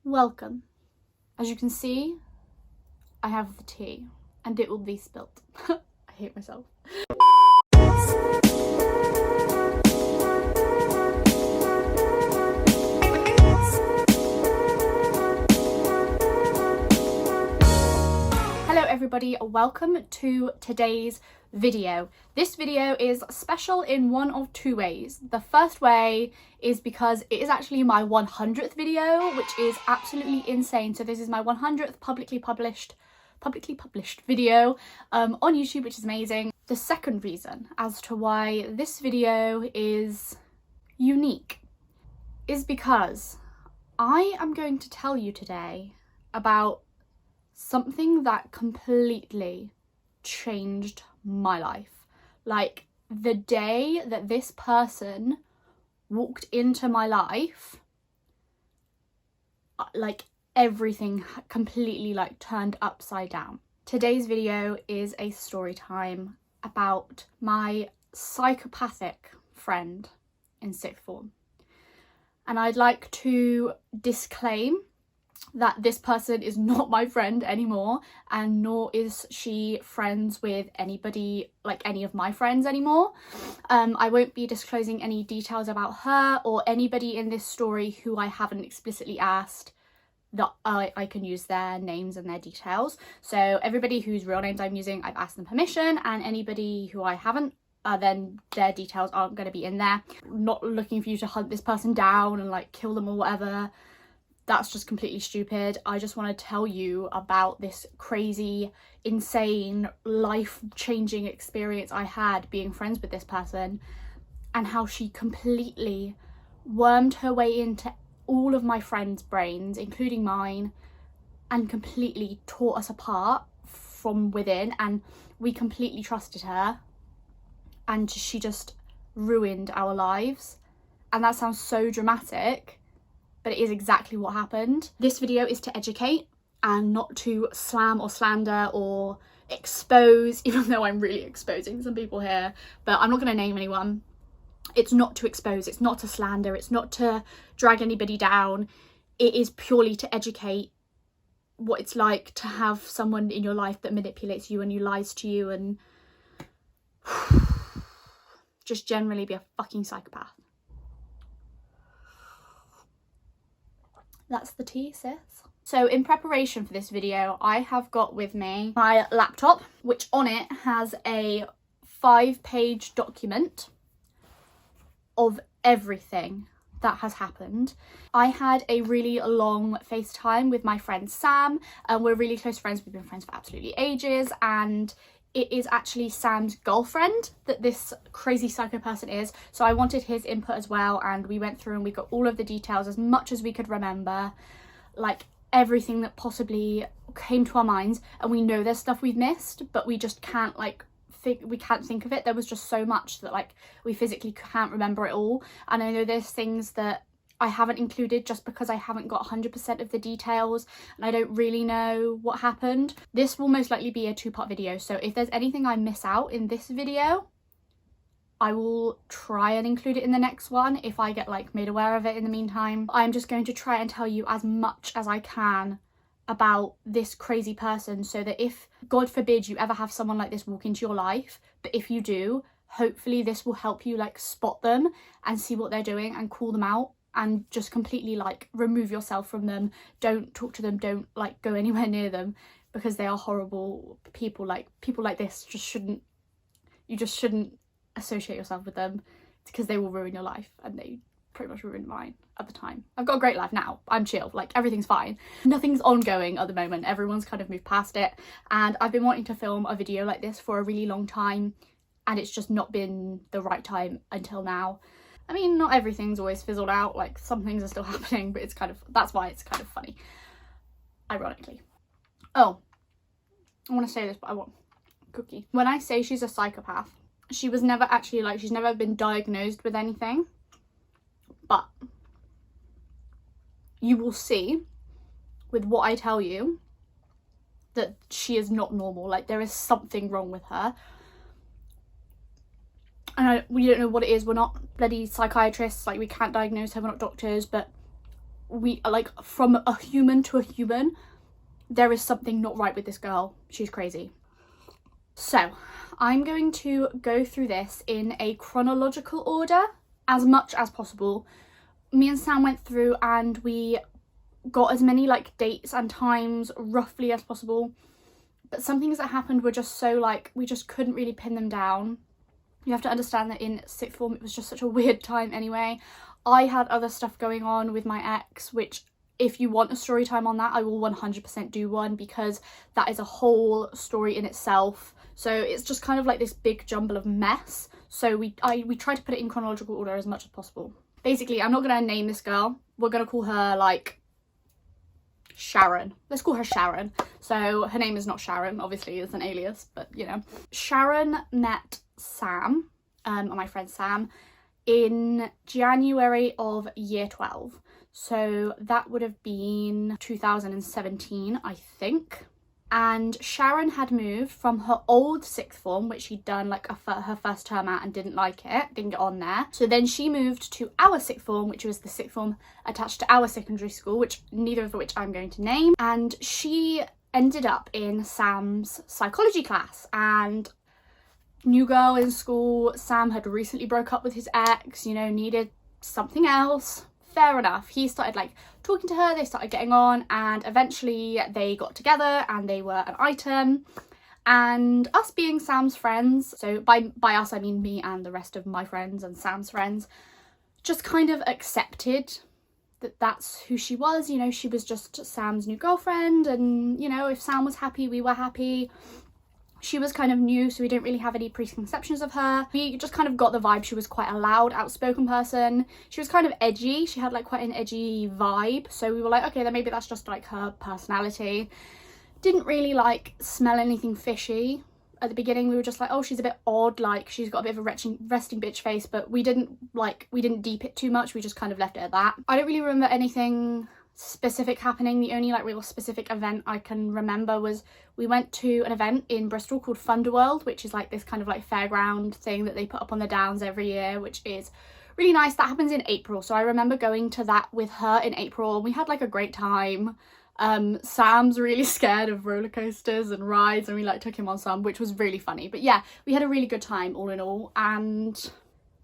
Welcome. As you can see, I have the tea and it will be spilt. I hate myself. Hello everybody, welcome to today's video. This video is special in one of two ways. The first way is because it is actually my 100th video, which is absolutely insane. So this is my 100th publicly published video on YouTube, which is amazing. The second reason as to why this video is unique is because I am going to tell you today about something that completely changed my life. Like, the day that this person walked into my life, like, everything completely turned upside down. Today's video is a story time about my psychopathic friend in sixth form. And I'd like to disclaim that this person is not my friend anymore, and nor is she friends with anybody, like any of my friends anymore. I won't be disclosing any details about her or anybody in this story who I haven't explicitly asked that I can use their names and their details. So everybody whose real names I'm using, I've asked them permission, and anybody who I haven't, then their details aren't going to be in there. I'm not looking for you to hunt this person down and kill them or whatever. That's just completely stupid. I just want to tell you about this crazy, insane, life-changing experience I had being friends with this person, and how she completely wormed her way into all of my friends' brains, including mine, and completely tore us apart from within, and we completely trusted her, and she just ruined our lives. And that sounds so dramatic, but it is exactly what happened. This video is to educate and not to slam or slander or expose, even though I'm really exposing some people here, but I'm not going to name anyone. It's not to expose, it's not to slander, it's not to drag anybody down. It is purely to educate what it's like to have someone in your life that manipulates you and who lies to you and just generally be a fucking psychopath. That's the tea, sis. So in preparation for this video, I have got with me my laptop, which on it has a 5-page document of everything that has happened. I had a really long FaceTime with my friend Sam, and we're really close friends. We've been friends for absolutely ages, and it is actually Sam's girlfriend that this crazy psycho person is. So I wanted his input as well, and we went through and we got all of the details, as much as we could remember, like everything that possibly came to our minds. And we know there's stuff we've missed, but we just can't we can't think of it. There was just so much that we physically can't remember it all. And I know there's things that I haven't included just because I haven't got 100% of the details and I don't really know what happened. This will most likely be a 2-part video, so if there's anything I miss out in this video, I will try and include it in the next one if I get made aware of it in the meantime. I'm just going to try and tell you as much as I can about this crazy person, so that if, God forbid, you ever have someone like this walk into your life, but if you do, hopefully this will help you spot them and see what they're doing and call them out, and just completely remove yourself from them. Don't talk to them, don't go anywhere near them, because they are horrible people. People like this you just shouldn't associate yourself with them, because they will ruin your life, and they pretty much ruined mine at the time. I've got a great life now, I'm chill, everything's fine. Nothing's ongoing at the moment, everyone's kind of moved past it, and I've been wanting to film a video like this for a really long time, and it's just not been the right time until now. I mean, not everything's always fizzled out, some things are still happening, but that's why it's kind of funny, ironically. Oh, I want to say this, but I want cookie. When I say she's a psychopath, she was never actually she's never been diagnosed with anything, but you will see with what I tell you that she is not normal. There is something wrong with her. And we don't know what it is. We're not bloody psychiatrists, we can't diagnose her, we're not doctors, but we like, from a human to a human, there is something not right with this girl. She's crazy. So I'm going to go through this in a chronological order as much as possible. Me and Sam went through and we got as many like dates and times roughly as possible, but some things that happened were just so like, we just couldn't really pin them down. You have to understand that in sixth form it was just such a weird time anyway. I had other stuff going on with my ex, which if you want a story time on that, I will 100% do one, because that is a whole story in itself. So it's just kind of like this big jumble of mess. So we try to put it in chronological order as much as possible. Basically, I'm not going to name this girl. We're going to call her like Sharon. Let's call her Sharon. So her name is not Sharon, obviously, it's an alias, but you know. Sharon met Sam, my friend Sam, in January of year 12. So that would have been 2017, I think. And Sharon had moved from her old sixth form, which she'd done like her first term out and didn't like it, didn't get on there. So then she moved to our sixth form, which was the sixth form attached to our secondary school, which neither of which I'm going to name. And she ended up in Sam's psychology class, and new girl in school. Sam had recently broke up with his ex, you know, needed something else. Fair enough. He started like talking to her, they started getting on, and eventually they got together and they were an item. And us being Sam's friends, so by us I mean me and the rest of my friends and Sam's friends, just kind of accepted that that's who she was. You know, she was just Sam's new girlfriend, and you know, if Sam was happy, we were happy. She was kind of new, so we didn't really have any preconceptions of her. We just kind of got the vibe she was quite a loud, outspoken person. She was kind of edgy. She had like quite an edgy vibe. So we were like, okay, then maybe that's just like her personality. Didn't really like smell anything fishy. At the beginning, we were just like, oh, she's a bit odd. Like, she's got a bit of a resting bitch face, but we didn't deep it too much. We just kind of left it at that. I don't really remember anything specific happening. The only like real specific event I can remember was we went to an event in Bristol called Thunderworld, which is like this kind of like fairground thing that they put up on the downs every year, which is really nice. That happens in April, so I remember going to that with her in April, and we had like a great time. Sam's really scared of roller coasters and rides, and we like took him on some, which was really funny. But yeah, we had a really good time all in all, and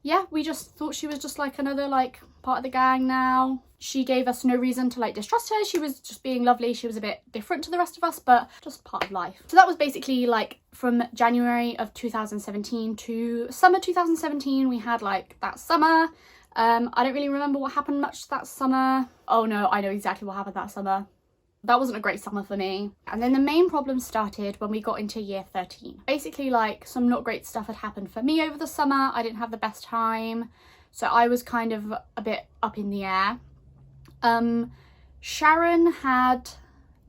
yeah, we just thought she was just like another like part of the gang now. She gave us no reason to like distrust her. She was just being lovely. She was a bit different to the rest of us, but just part of life. So that was basically like from January of 2017 to summer 2017. We had like that summer. I don't really remember what happened much that summer. Oh no, I know exactly what happened that summer. That wasn't a great summer for me. And then the main problem started when we got into year 13. Basically, like, some not great stuff had happened for me over the summer. I didn't have the best time, so I was kind of a bit up in the air. Sharon had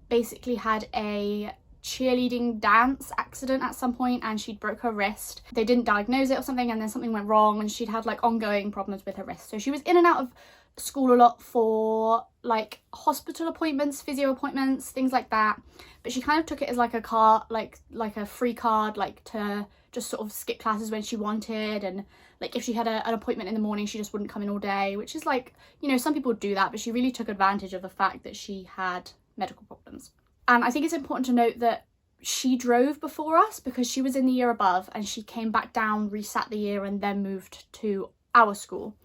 basically had a cheerleading dance accident at some point, and she'd broke her wrist. They didn't diagnose it or something, and then something went wrong, and she'd had like ongoing problems with her wrist. So she was in and out of school a lot for like hospital appointments, physio appointments, things like that. But she kind of took it as like a card, like a free card, like to just sort of skip classes when she wanted, and like if she had an appointment in the morning, she just wouldn't come in all day, which is like, you know, some people do that, but she really took advantage of the fact that she had medical problems. And I think it's important to note that she drove before us because she was in the year above, and she came back down, resat the year, and then moved to our school.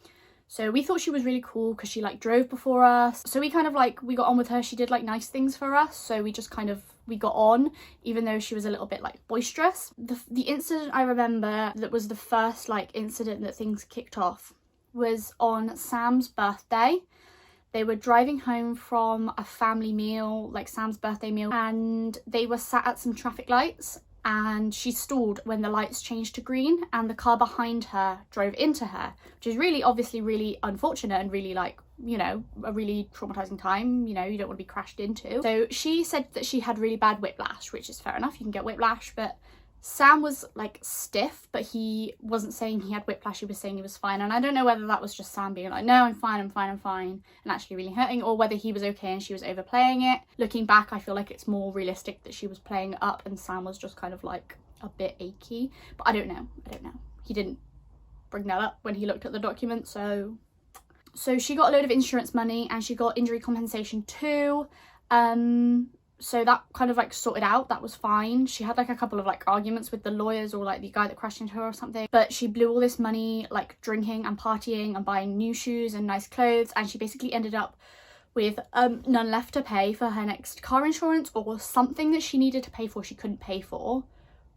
So we thought she was really cool because she like drove before us. So we kind of like, we got on with her. She did like nice things for us. So we just kind of, we got on, even though she was a little bit like boisterous. The incident I remember that was the first like incident that things kicked off was on Sam's birthday. They were driving home from a family meal, like Sam's birthday meal, and they were sat at some traffic lights, and she stalled when the lights changed to green, and the car behind her drove into her, which is really obviously really unfortunate and really like, you know, a really traumatizing time. You know, you don't want to be crashed into. So she said that she had really bad whiplash, which is fair enough, you can get whiplash, but Sam was like stiff, but he wasn't saying he had whiplash, he was saying he was fine. And I don't know whether that was just Sam being like, no, I'm fine, and actually really hurting, or whether he was okay and she was overplaying it. Looking back, I feel like it's more realistic that she was playing it up and Sam was just kind of like a bit achy, but I don't know. He didn't bring that up when he looked at the document, so So she got a load of insurance money and she got injury compensation too. So that kind of like sorted out, that was fine. She had like a couple of like arguments with the lawyers or like the guy that questioned her or something, but she blew all this money like drinking and partying and buying new shoes and nice clothes, and she basically ended up with none left to pay for her next car insurance, or something that she needed to pay for she couldn't pay for,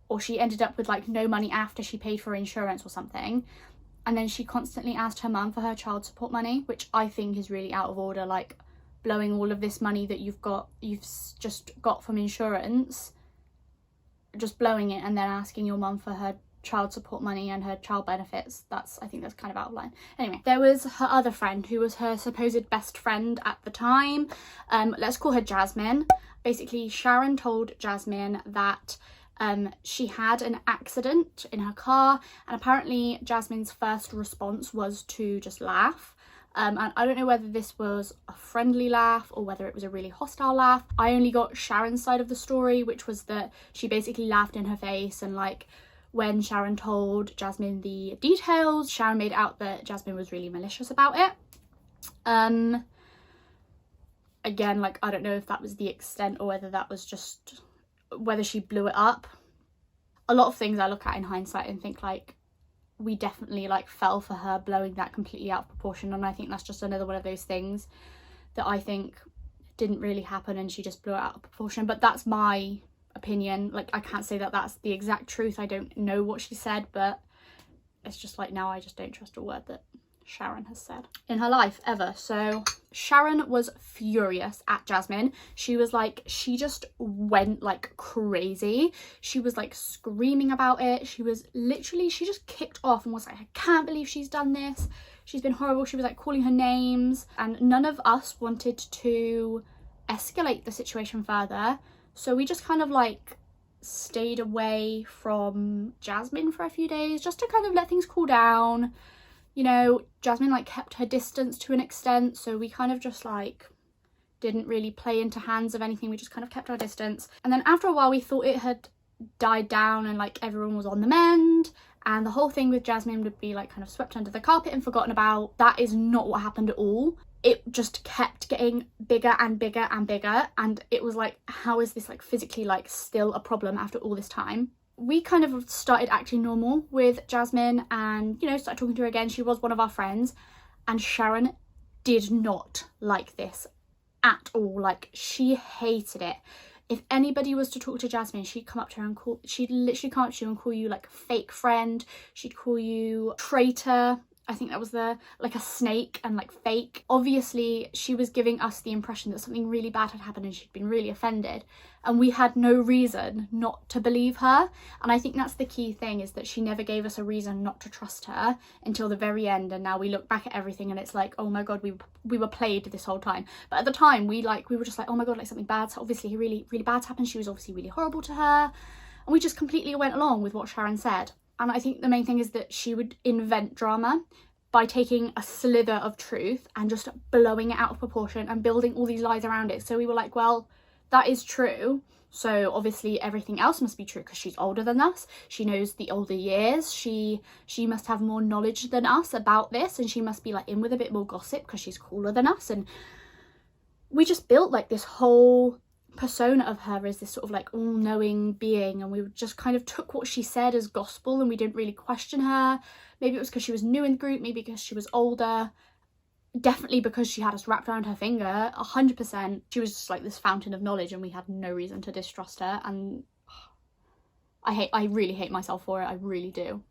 or she ended up with like no money after she paid for insurance or something. And then she constantly asked her mum for her child support money, which I think is really out of order. Like, blowing all of this money that you've just got from insurance, just blowing it, and then asking your mum for her child support money and her child benefits. I think that's kind of out of line. Anyway, there was her other friend who was her supposed best friend at the time. Let's call her Jasmine. Basically, Sharon told Jasmine that she had an accident in her car, and apparently Jasmine's first response was to just laugh. And I don't know whether this was a friendly laugh or whether it was a really hostile laugh. I only got Sharon's side of the story, which was that she basically laughed in her face, and like when Sharon told Jasmine the details, Sharon made out that Jasmine was really malicious about it. Again, like, I don't know if that was the extent or whether that was just whether she blew it up. A lot of things I look at in hindsight and think like, we definitely like fell for her blowing that completely out of proportion, and I think that's just another one of those things that I think didn't really happen and she just blew it out of proportion. But that's my opinion. Like, I can't say that that's the exact truth. I don't know what she said, but it's just like, now I just don't trust a word that Sharon has said in her life ever. So Sharon was furious at Jasmine. She was like, she just went like crazy. She was like screaming about it. She just kicked off and was like, I can't believe she's done this. She's been horrible. She was like calling her names, and none of us wanted to escalate the situation further. So we just kind of like stayed away from Jasmine for a few days just to kind of let things cool down. You know, Jasmine like kept her distance to an extent, so we kind of just like didn't really play into hands of anything. We just kind of kept our distance. And then after a while we thought it had died down and like everyone was on the mend and the whole thing with Jasmine would be like kind of swept under the carpet and forgotten about. That is not what happened at all. It just kept getting bigger and bigger and bigger, and it was like, how is this like physically like still a problem after all this time? We kind of started acting normal with Jasmine and, you know, started talking to her again. She was one of our friends, and Sharon did not like this at all. Like, she hated it. If anybody was to talk to Jasmine, she'd literally come up to you and call you like fake friend. She'd call you traitor. I think that was like a snake and like fake. Obviously, she was giving us the impression that something really bad had happened and she'd been really offended. And we had no reason not to believe her. And I think that's the key thing, is that she never gave us a reason not to trust her until the very end. And now we look back at everything and it's like, oh my God, we were played this whole time. But at the time we were just like, oh my God, like something bad's obviously really, really bad's happened. She was obviously really horrible to her. And we just completely went along with what Sharon said. And I think the main thing is that she would invent drama by taking a slither of truth and just blowing it out of proportion and building all these lies around it. So we were like, well, that is true. So obviously everything else must be true because she's older than us. She knows the older years. She must have more knowledge than us about this, and she must be like in with a bit more gossip because she's cooler than us. And we just built like this whole persona of her as this sort of like all-knowing being, and we just kind of took what she said as gospel and we didn't really question her. Maybe it was because she was new in the group, maybe because she was older, definitely because she had us wrapped around her finger. 100% she was just like this fountain of knowledge and we had no reason to distrust her. And I really hate myself for it. I really do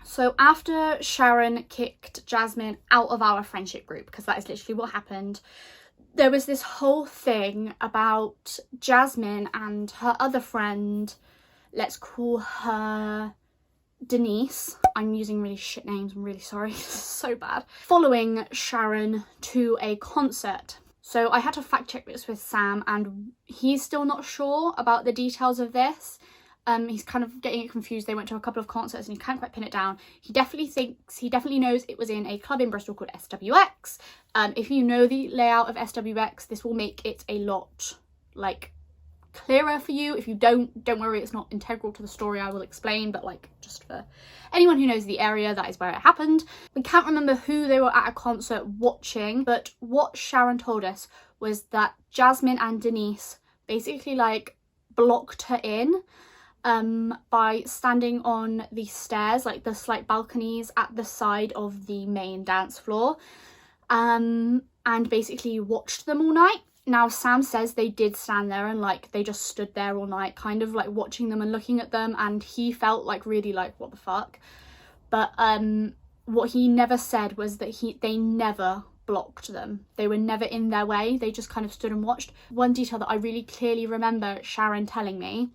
So after Sharon kicked Jasmine out of our friendship group, because that is literally what happened, there was this whole thing about Jasmine and her other friend, let's call her Denise. I'm using really shit names, I'm really sorry, so bad. Following Sharon to a concert. So I had to fact check this with Sam, and he's still not sure about the details of this. He's kind of getting it confused. They went to a couple of concerts and he can't quite pin it down. He definitely knows it was in a club in Bristol called SWX. If you know the layout of SWX, this will make it a lot like clearer for you. If you don't worry, it's not integral to the story, I will explain, but like just for anyone who knows the area, that is where it happened. We can't remember who they were at a concert watching, but what Sharon told us was that Jasmine and Denise basically like blocked her in by standing on the stairs, like the slight balconies at the side of the main dance floor, and basically watched them all night. Now, Sam says they did stand there and like they just stood there all night, kind of like watching them and looking at them, and he felt like really like, what the fuck? But what he never said was that they never blocked them. They were never in their way. They just kind of stood and watched. One detail that I really clearly remember Sharon telling me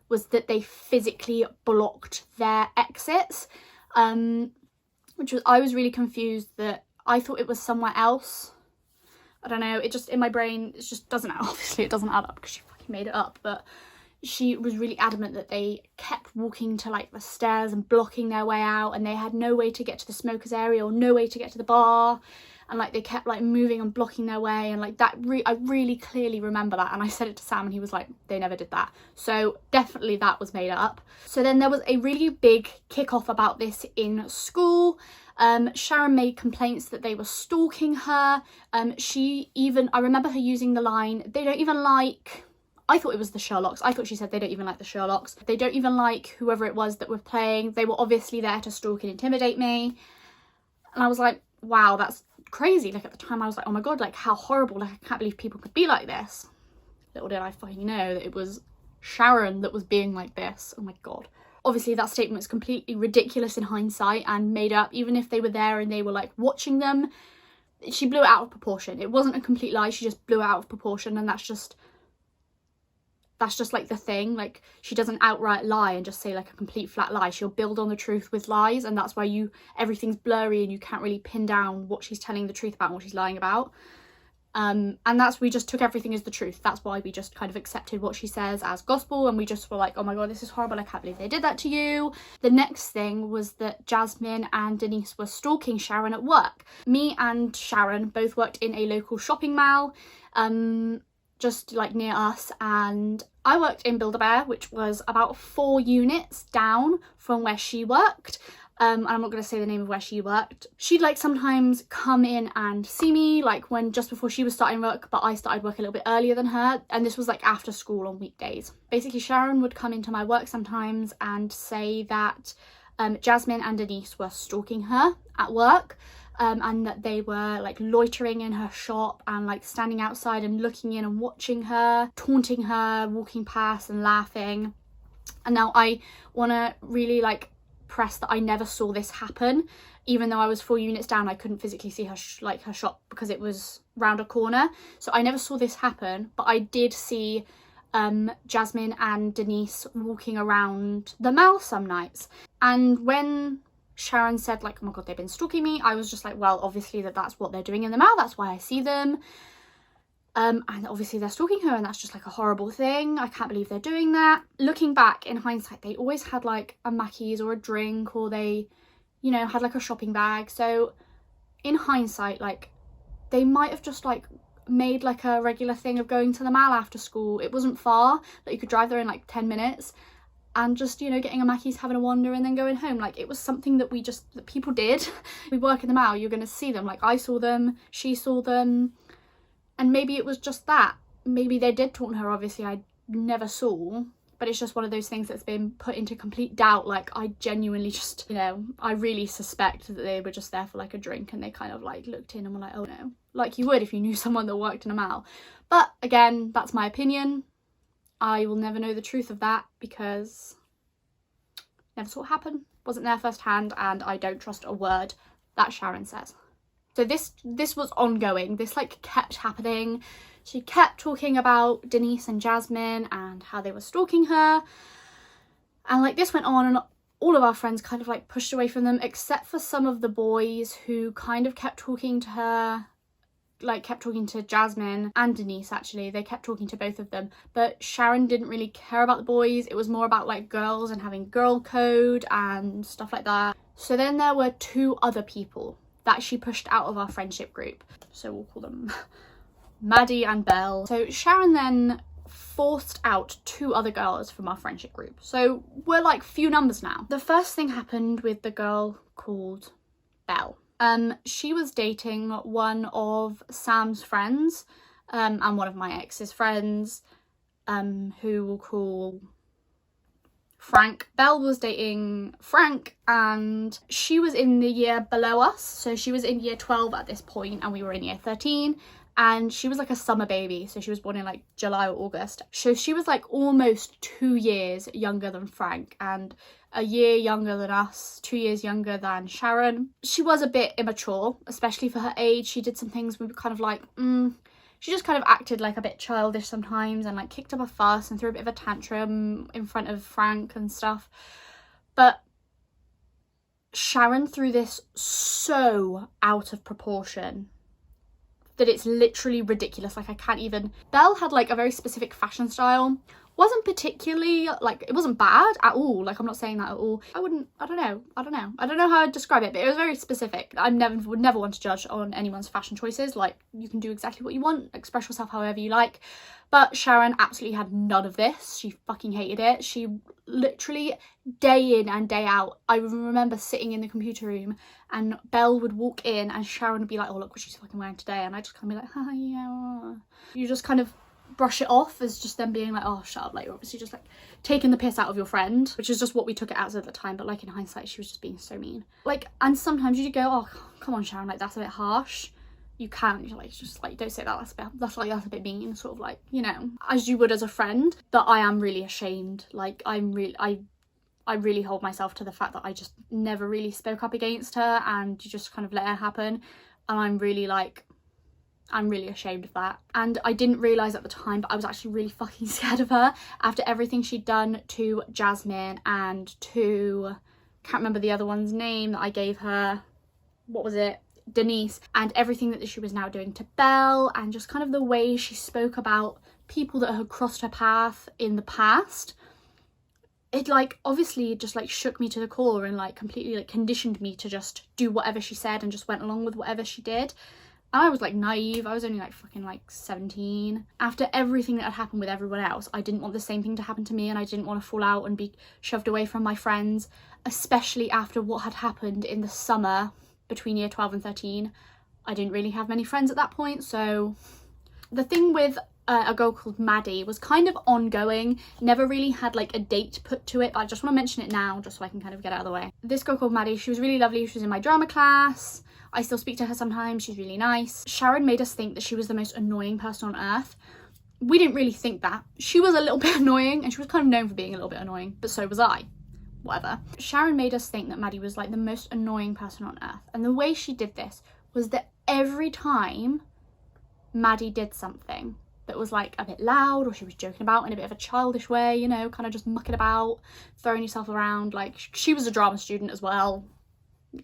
was that they physically blocked their exits, which was, I was really confused, that I thought it was somewhere else. I don't know, it just, in my brain, it just doesn't, obviously it doesn't add up because she fucking made it up, but she was really adamant that they kept walking to like the stairs and blocking their way out, and they had no way to get to the smokers area or no way to get to the bar, and like they kept like moving and blocking their way, and like that I really clearly remember that, and I said it to Sam and he was like, they never did that. So definitely that was made up. So then there was a really big kick-off about this in school. Sharon made complaints that they were stalking her. I remember her using the line, they don't even like, I thought it was the Sherlocks. I thought she said they don't even like the Sherlocks. They don't even like whoever it was that were playing. They were obviously there to stalk and intimidate me. And I was like, wow, that's crazy. Like at the time I was like, oh my god, like how horrible, like I can't believe people could be like this. Little did I fucking know that it was Sharon that was being like this. Oh my god. Obviously that statement was completely ridiculous in hindsight and made up. Even if they were there and they were like watching them, she blew it out of proportion. It wasn't a complete lie, she just blew it out of proportion, and that's just like the thing. Like she doesn't outright lie and just say like a complete flat lie. She'll build on the truth with lies, and that's why everything's blurry and you can't really pin down what she's telling the truth about and what she's lying about. And we just took everything as the truth. That's why we just kind of accepted what she says as gospel, and we just were like, oh my god, this is horrible, I can't believe they did that to you. The next thing was that Jasmine and Denise were stalking Sharon at work. Me and Sharon both worked in a local shopping mall, just like near us, and I worked in Build-A-Bear, which was about 4 units down from where she worked. And I'm not going to say the name of where she worked. She'd like sometimes come in and see me, like just before she was starting work, but I started work a little bit earlier than her, and this was like after school on weekdays. Basically Sharon would come into my work sometimes and say that Jasmine and Denise were stalking her at work, and that they were like loitering in her shop and like standing outside and looking in and watching her, taunting her, walking past and laughing. And now I want to really like press that I never saw this happen. Even though I was 4 units down, I couldn't physically see her her shop because it was round a corner, so I never saw this happen, but I did see Jasmine and Denise walking around the mall some nights. And when Sharon said like, oh my god, they've been stalking me, I was just like, well, obviously that's what they're doing in the mall, that's why I see them. And obviously they're stalking her, and that's just like a horrible thing. I can't believe they're doing that. Looking back in hindsight, they always had like a Mackey's or a drink, or they, you know, had like a shopping bag. So in hindsight, like they might have just like made like a regular thing of going to the mall after school. It wasn't far, like you could drive there in like 10 minutes and just, you know, getting a Mackey's, having a wander and then going home. Like it was something that that people did. We work in the mall, you're going to see them. Like I saw them, she saw them. And maybe it was just that. Maybe they did taunt her, obviously I never saw. But it's just one of those things that's been put into complete doubt. Like I genuinely just, you know, I really suspect that they were just there for like a drink and they kind of like looked in and were like, oh no. Like you would if you knew someone that worked in a mall. But again, that's my opinion. I will never know the truth of that because never saw it happen. Wasn't there firsthand, and I don't trust a word that Sharon says. So this was ongoing. This like kept happening. She kept talking about Denise and Jasmine and how they were stalking her. And like this went on, and all of our friends kind of like pushed away from them, except for some of the boys who kind of kept talking to her, like kept talking to Jasmine and Denise actually. They kept talking to both of them. But Sharon didn't really care about the boys. It was more about like girls and having girl code and stuff like that. So then there were 2 other people that she pushed out of our friendship group. So we'll call them Maddie and Belle. So Sharon then forced out 2 other girls from our friendship group. So we're like few numbers now. The first thing happened with the girl called Belle. She was dating one of Sam's friends, and one of my ex's friends, who we'll call Frank. Belle was dating Frank, and she was in the year below us. So she was in year 12 at this point, and we were in year 13. And she was like a summer baby, so she was born in like July or August. So she was like almost 2 years younger than Frank, and a year younger than us, 2 years younger than Sharon. She was a bit immature, especially for her age. She did some things we were kind of like, she just kind of acted like a bit childish sometimes, and like kicked up a fuss and threw a bit of a tantrum in front of Frank and stuff. But Sharon threw this so out of proportion that it's literally ridiculous. Like, I can't even. Belle had like a very specific fashion style. Wasn't particularly like, it wasn't bad at all. Like, I'm not saying that at all. I don't know how I'd describe it, but it was very specific. I would never want to judge on anyone's fashion choices. Like, you can do exactly what you want, express yourself however you like. But Sharon absolutely had none of this. She fucking hated it. She literally, day in and day out, I remember sitting in the computer room and Belle would walk in and Sharon would be like, oh, look what she's fucking wearing today. And I just kind of be like, hi, yeah. You just kind of brush it off as just them being like, oh, shut up. Like, you're obviously just like taking the piss out of your friend, which is just what we took it as at the time. But like in hindsight, she was just being so mean. Like, and sometimes you go, oh, come on, Sharon, like that's a bit harsh. You can't, you're like, just like, don't say that, that's a bit mean, sort of like, you know, as you would as a friend. But I am really ashamed. Like, I really hold myself to the fact that I just never really spoke up against her, and you just kind of let it happen. And I'm really ashamed of that. And I didn't realise at the time, but I was actually really fucking scared of her after everything she'd done to Jasmine and to, can't remember the other one's name that I gave her, what was it? Denise, and everything that she was now doing to Belle, and just kind of the way she spoke about people that had crossed her path in the past. It like obviously just like shook me to the core and like completely like conditioned me to just do whatever she said and just went along with whatever she did. And I was like naive. I was only like fucking like 17. After everything that had happened with everyone else, I didn't want the same thing to happen to me, and I didn't want to fall out and be shoved away from my friends, especially after what had happened in the summer between year 12 and 13. I didn't really have many friends at that point. So the thing with a girl called Maddie was kind of ongoing, never really had like a date put to it, but I just want to mention it now just so I can kind of get it out of the way. This girl called Maddie, she was really lovely. She was in my drama class. I still speak to her sometimes. She's really nice. Sharon made us think that she was the most annoying person on earth. We didn't really think that. She was a little bit annoying, and she was kind of known for being a little bit annoying, but so was I. Whatever. Sharon made us think that Maddie was like the most annoying person on earth. And the way she did this was that every time Maddie did something that was like a bit loud, or she was joking about in a bit of a childish way, you know, kind of just mucking about, throwing yourself around, like she was a drama student as well.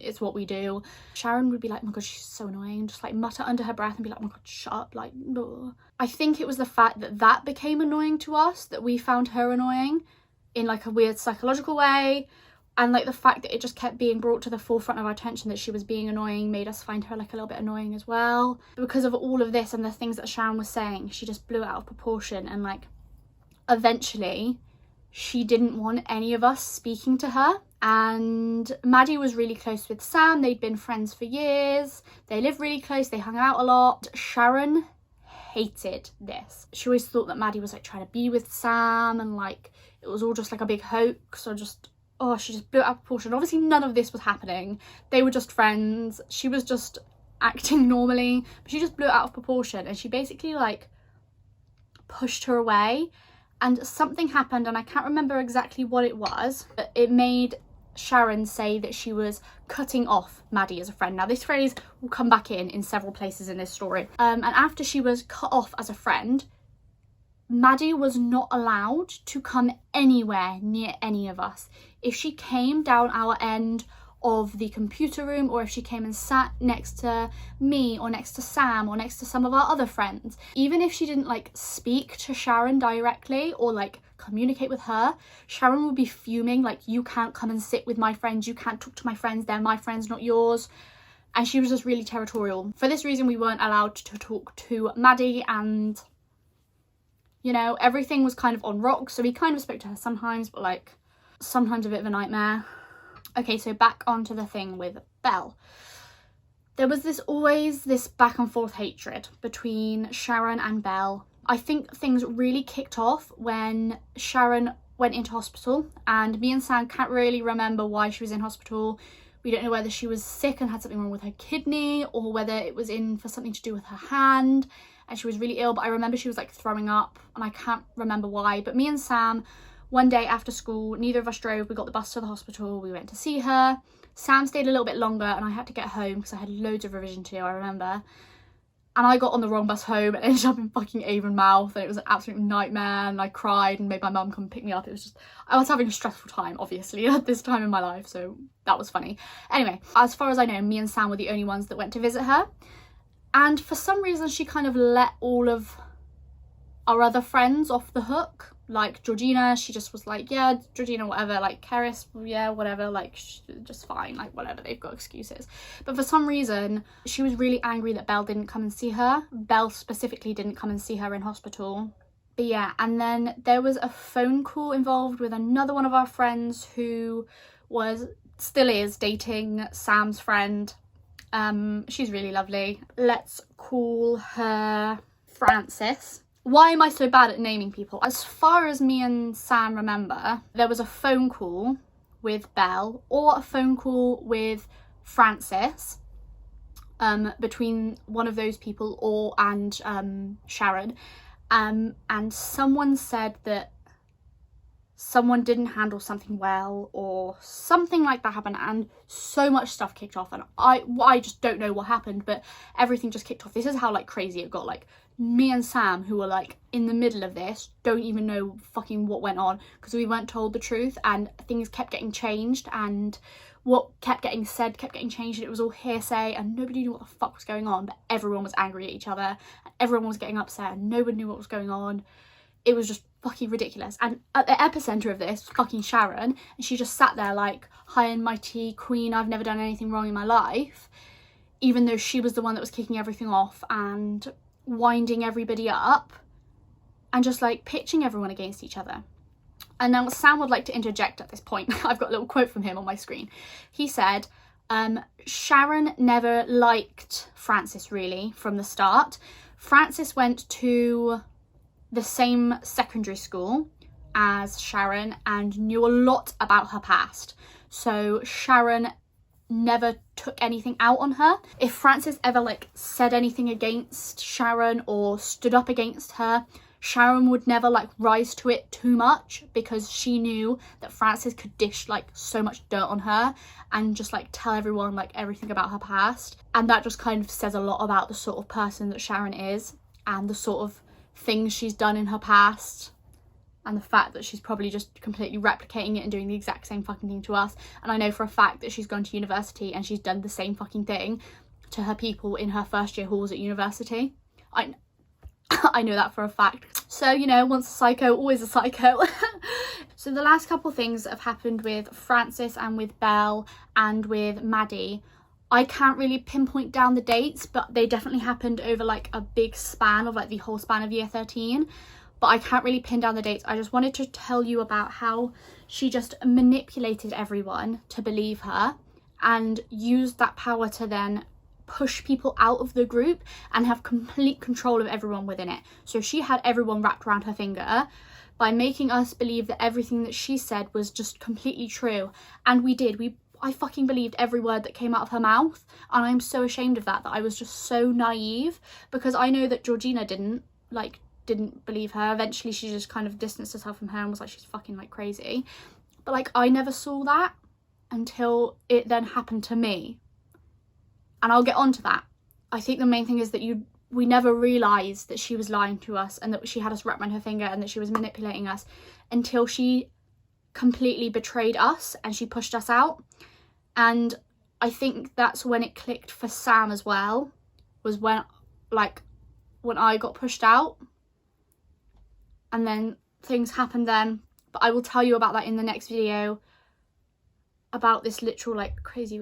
It's what we do. Sharon would be like, oh my god, she's so annoying, just like mutter under her breath and be like, oh my god, shut up, like, ugh. I think it was the fact that that became annoying to us, that we found her annoying in like a weird psychological way, and like the fact that it just kept being brought to the forefront of our attention that she was being annoying made us find her like a little bit annoying as well. Because of all of this and the things that Sharon was saying, she just blew it out of proportion, and like eventually she didn't want any of us speaking to her. And Maddie was really close with Sam. They'd been friends for years. They lived really close. They hung out a lot. Sharon hated this. She always thought that Maddie was like trying to be with Sam, and like it was all just like a big hoax, or just, oh, she just blew it out of proportion. Obviously none of this was happening. They were just friends. She was just acting normally, but she just blew it out of proportion, and she basically like pushed her away. And something happened, and I can't remember exactly what it was, but it made Sharon say that she was cutting off Maddie as a friend. Now this phrase will come back in several places in this story. And after she was cut off as a friend, Maddie was not allowed to come anywhere near any of us. If she came down our end of the computer room, or if she came and sat next to me or next to Sam or next to some of our other friends, even if she didn't like speak to Sharon directly or like communicate with her, Sharon would be fuming, like, you can't come and sit with my friends, you can't talk to my friends, they're my friends, not yours. And she was just really territorial. For this reason, we weren't allowed to talk to Maddie, and you know, everything was kind of on rocks. So we kind of spoke to her sometimes, but like sometimes a bit of a nightmare. Okay, so back onto the thing with Belle. There was always this back and forth hatred between Sharon and Belle. I think things really kicked off when Sharon went into hospital, and me and Sam can't really remember why she was in hospital. We don't know whether she was sick and had something wrong with her kidney, or whether it was in for something to do with her hand and she was really ill, but I remember she was like throwing up and I can't remember why. But me and Sam, one day after school, neither of us drove, we got the bus to the hospital, we went to see her. Sam stayed a little bit longer and I had to get home because I had loads of revision to do, I remember. And I got on the wrong bus home and ended up in fucking Avonmouth, and it was an absolute nightmare, and I cried and made my mum come pick me up. It was just, I was having a stressful time, obviously, at this time in my life, so that was funny. Anyway, as far as I know, me and Sam were the only ones that went to visit her. And for some reason, she kind of let all of our other friends off the hook. Like Georgina, she just was like, yeah, Georgina, whatever. Like Keris, yeah, whatever, like just fine, like whatever, they've got excuses. But for some reason, she was really angry that Belle didn't come and see her. Belle specifically didn't come and see her in hospital. But yeah, and then there was a phone call involved with another one of our friends who still is dating Sam's friend. She's really lovely. Let's call her Frances. Why am I so bad at naming people? As far as me and Sam remember, there was a phone call with Belle or a phone call with Frances, between one of those people and Sharon, and someone said that someone didn't handle something well or something like that happened, and so much stuff kicked off, and I just don't know what happened, but everything just kicked off. This is how like crazy it got. Like me and Sam, who were like in the middle of this, don't even know fucking what went on because we weren't told the truth, and things kept getting changed, and what kept getting said kept getting changed, and it was all hearsay and nobody knew what the fuck was going on, but everyone was angry at each other and everyone was getting upset and nobody knew what was going on. It was just fucking ridiculous. And at the epicenter of this was fucking Sharon, and she just sat there like high and mighty queen, I've never done anything wrong in my life, even though she was the one that was kicking everything off and winding everybody up and just like pitching everyone against each other. And now Sam would like to interject at this point. I've got a little quote from him on my screen. He said, Sharon never liked Frances really from the start. Frances went to the same secondary school as Sharon and knew a lot about her past. So Sharon never took anything out on her. If Frances ever like said anything against Sharon or stood up against her, Sharon would never like rise to it too much because she knew that Frances could dish like so much dirt on her and just like tell everyone like everything about her past. And that just kind of says a lot about the sort of person that Sharon is and the sort of things she's done in her past, and the fact that she's probably just completely replicating it and doing the exact same fucking thing to us. And I know for a fact that she's gone to university and she's done the same fucking thing to her people in her first year halls at university. I know that for a fact. So, you know, once a psycho, always a psycho. So the last couple things that have happened with Frances and with Belle and with Maddie, I can't really pinpoint down the dates, but they definitely happened over like a big span of like the whole span of year 13. But I can't really pin down the dates. I just wanted to tell you about how she just manipulated everyone to believe her and used that power to then push people out of the group and have complete control of everyone within it. So she had everyone wrapped around her finger by making us believe that everything that she said was just completely true. And we did. I fucking believed every word that came out of her mouth, and I'm so ashamed of that I was just so naive, because I know that Georgina didn't believe her. Eventually she just kind of distanced herself from her and was like, she's fucking like crazy. But like I never saw that until it then happened to me, and I'll get on to that. I think the main thing is that we never realised that she was lying to us and that she had us wrapped around her finger and that she was manipulating us until she completely betrayed us and she pushed us out. And I think that's when it clicked for Sam as well, was when I got pushed out, and then things happened then. But I will tell you about that in the next video, about this literal like crazy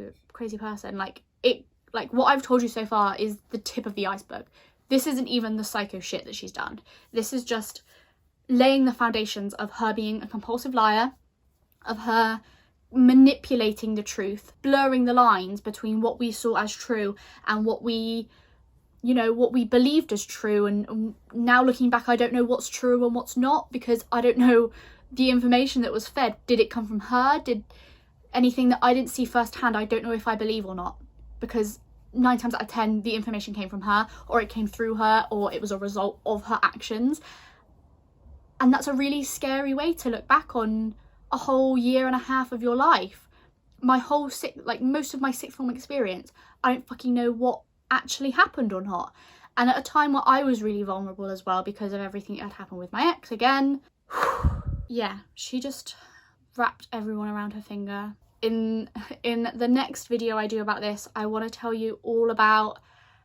person. Like what I've told you so far is the tip of the iceberg. This isn't even the psycho shit that she's done. This is just laying the foundations of her being a compulsive liar, of her manipulating the truth, blurring the lines between what we saw as true and what we, you know, what we believed as true. And now looking back, I don't know what's true and what's not, because I don't know the information that was fed. Did it come from her? Did anything that I didn't see firsthand, I don't know if I believe or not, because 9 times out of 10 the information came from her, or it came through her, or it was a result of her actions. And that's a really scary way to look back on a whole year and a half of your life. My whole most of my sixth form experience, I don't fucking know what actually happened or not. And at a time where I was really vulnerable as well because of everything that had happened with my ex again. Yeah, she just wrapped everyone around her finger. In the next video I do about this, I want to tell you all about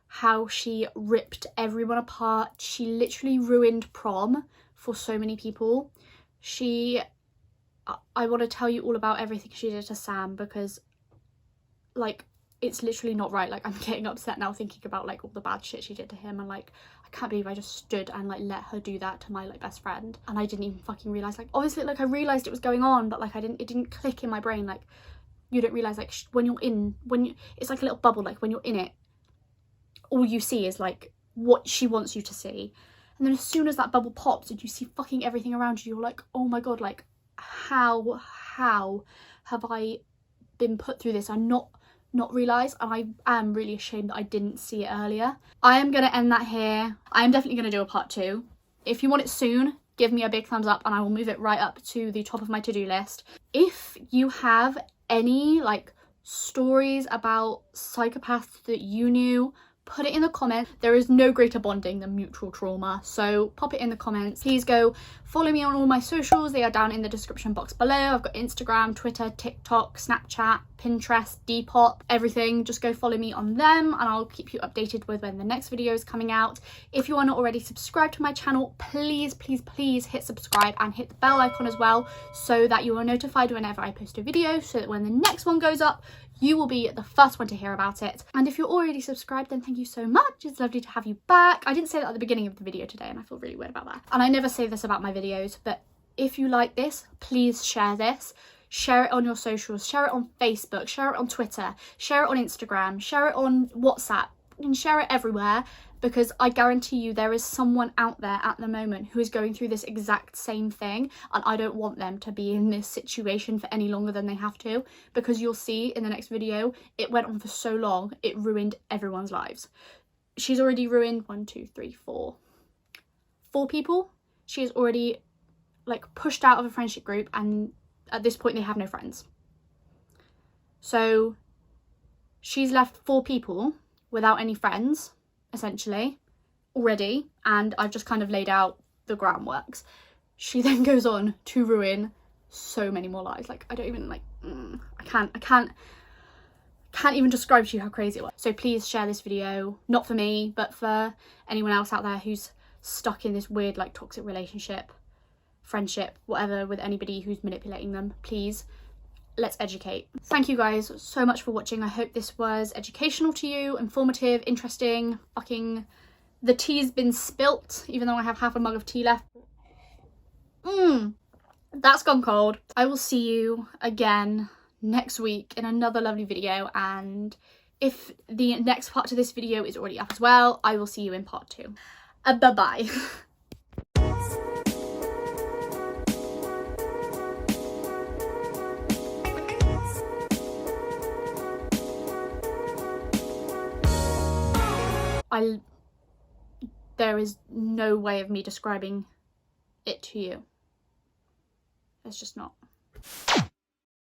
how she ripped everyone apart. She literally ruined prom for so many people. I want to tell you all about everything she did to Sam, because like, it's literally not right. Like, I'm getting upset now thinking about like all the bad shit she did to him, and like, I can't believe I just stood and like let her do that to my like best friend, and I didn't even fucking realize. Like, obviously, like, I realized it was going on, but like it didn't click in my brain. Like, you don't realize, like, it's like a little bubble. Like, when you're in it, all you see is like what she wants you to see, and then as soon as that bubble pops and you see fucking everything around you, you're like, oh my god, like, how have I been put through this? I'm not realised, and I am really ashamed that I didn't see it earlier. I am going to end that here. I am definitely going to do a part 2. If you want it soon, give me a big thumbs up and I will move it right up to the top of my to-do list. If you have any like stories about psychopaths that you knew, put it in the comments. There is no greater bonding than mutual trauma, so pop it in the comments. Please go follow me on all my socials. They are down in the description box below. I've got Instagram, Twitter, TikTok, Snapchat, Pinterest, Depop, everything. Just go follow me on them and I'll keep you updated with when the next video is coming out. If you are not already subscribed to my channel, please hit subscribe and hit the bell icon as well, so that you are notified whenever I post a video, so that when the next one goes up, you will be the first one to hear about it. And if you're already subscribed, then thank you so much. It's lovely to have you back. I didn't say that at the beginning of the video today, and I feel really weird about that. And I never say this about my videos, but if you like this, please share this. Share it on your socials, share it on Facebook, share it on Twitter, share it on Instagram, share it on WhatsApp, and share it everywhere, because I guarantee you there is someone out there at the moment who is going through this exact same thing, and I don't want them to be in this situation for any longer than they have to, because you'll see in the next video, it went on for so long, it ruined everyone's lives. She's already ruined 4 people. She has already like pushed out of a friendship group, and at this point they have no friends. So she's left 4 people without any friends, essentially, already, and I've just kind of laid out the groundworks. She then goes on to ruin so many more lives. Like, I don't even like, I can't even describe to you how crazy it was. So please share this video, not for me, but for anyone else out there who's stuck in this weird like toxic relationship, friendship, whatever, with anybody who's manipulating them. Please, let's educate. Thank you guys so much for watching. I hope this was educational to you, informative, interesting. Fucking the tea's been spilt, even though I have half a mug of tea left. That's gone cold. I will see you again next week in another lovely video, and if the next part to this video is already up as well, I will see you in part 2. Bye bye. There is no way of me describing it to you. It's just not.